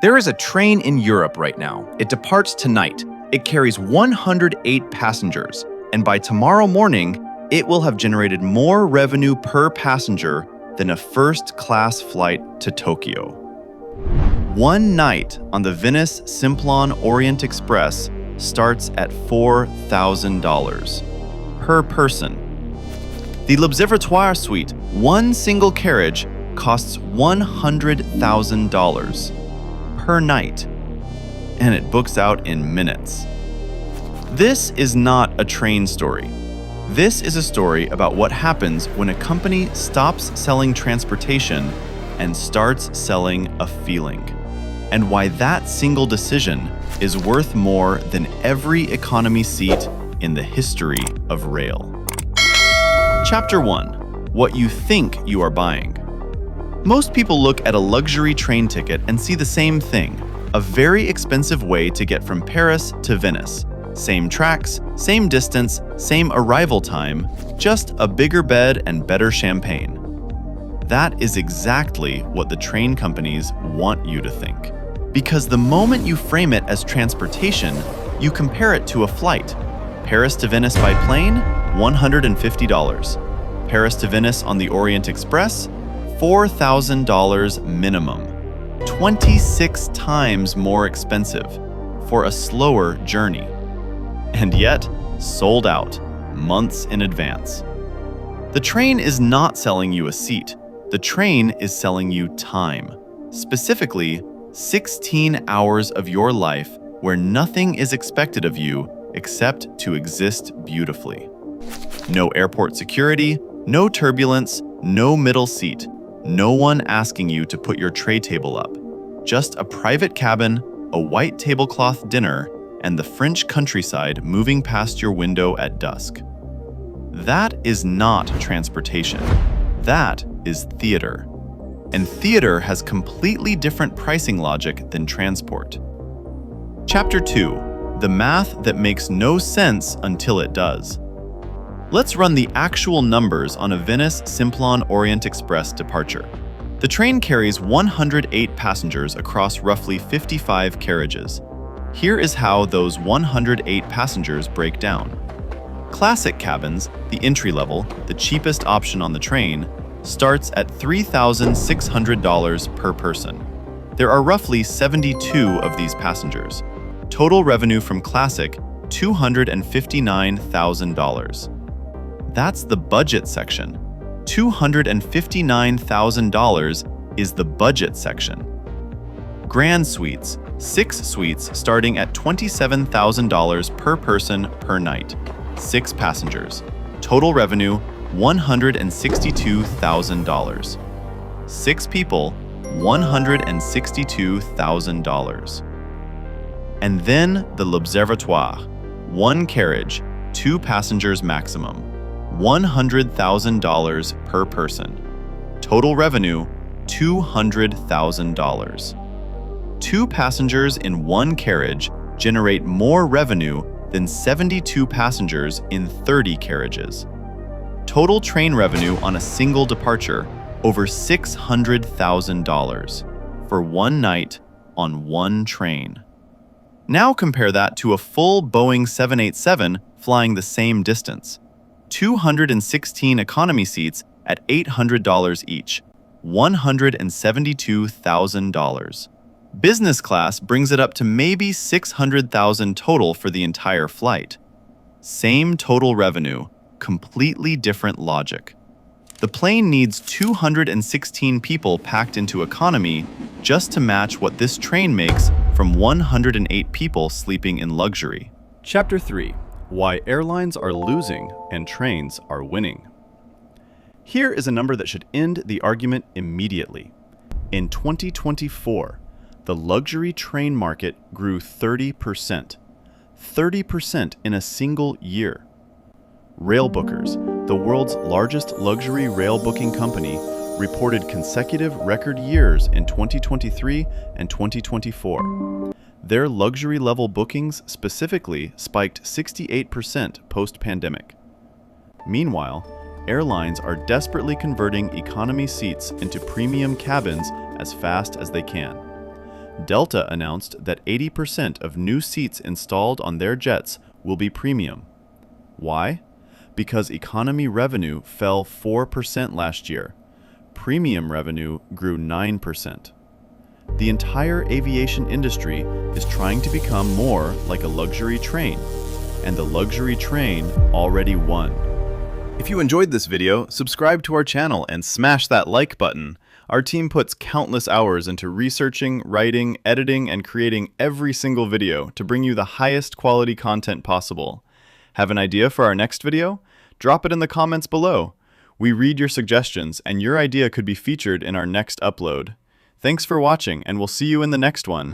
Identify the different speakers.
Speaker 1: There is a train in Europe right now. It departs tonight. It carries 108 passengers, and by tomorrow morning, it will have generated more revenue per passenger than a first-class flight to Tokyo. One night on the Venice Simplon Orient Express starts at $4,000 per person. The L'Observatoire Suite, one single carriage, costs $100,000 per night, and it books out in minutes. This is not a train story. This is a story about what happens when a company stops selling transportation and starts selling a feeling, and why that single decision is worth more than every economy seat in the history of rail. Chapter 1. What you think you are buying. Most people look at a luxury train ticket and see the same thing, a very expensive way to get from Paris to Venice. Same tracks, same distance, same arrival time, just a bigger bed and better champagne. That is exactly what the train companies want you to think. Because the moment you frame it as transportation, you compare it to a flight. Paris to Venice by plane, $150. Paris to Venice on the Orient Express, $4,000 minimum. 26 times more expensive for a slower journey. And yet, sold out, months in advance. The train is not selling you a seat. The train is selling you time. Specifically, 16 hours of your life where nothing is expected of you except to exist beautifully. No airport security, no turbulence, no middle seat. No one asking you to put your tray table up. Just a private cabin, a white tablecloth dinner, and the French countryside moving past your window at dusk. That is not transportation. That is theater. And theater has completely different pricing logic than transport. Chapter 2. The math that makes no sense until it does. Let's run the actual numbers on a Venice Simplon Orient Express departure. The train carries 108 passengers across roughly 55 carriages. Here is how those 108 passengers break down. Classic cabins, the entry level, the cheapest option on the train, starts at $3,600 per person. There are roughly 72 of these passengers. Total revenue from Classic, $259,000. That's the budget section. $259,000 is the budget section. Grand Suites, 6 suites starting at $27,000 per person per night. 6 passengers. Total revenue, $162,000. 6 people, $162,000. And then the L'Observatoire. 1 carriage, 2 passengers maximum. $100,000 per person. Total revenue, $200,000. 2 passengers in 1 carriage generate more revenue than 72 passengers in 30 carriages. Total train revenue on a single departure, over $600,000 for 1 night on 1 train. Now compare that to a full Boeing 787 flying the same distance. 216 economy seats at $800 each, $172,000. Business class brings it up to maybe $600,000 total for the entire flight. Same total revenue, completely different logic. The plane needs 216 people packed into economy just to match what this train makes from 108 people sleeping in luxury. Chapter 3. Why airlines are losing and trains are winning. Here is a number that should end the argument immediately. In 2024, the luxury train market grew 30%. 30% in a single year. Railbookers, the world's largest luxury rail booking company, reported consecutive record years in 2023 and 2024. Their luxury-level bookings specifically spiked 68% post-pandemic. Meanwhile, airlines are desperately converting economy seats into premium cabins as fast as they can. Delta announced that 80% of new seats installed on their jets will be premium. Why? Because economy revenue fell 4% last year. Premium revenue grew 9%. The entire aviation industry is trying to become more like a luxury train, and the luxury train already won. If you enjoyed this video, subscribe to our channel and smash that like button. Our team puts countless hours into researching, writing, editing, and creating every single video to bring you the highest quality content possible. Have an idea for our next video? Drop it in the comments below. We read your suggestions, and your idea could be featured in our next upload. Thanks for watching, and we'll see you in the next one.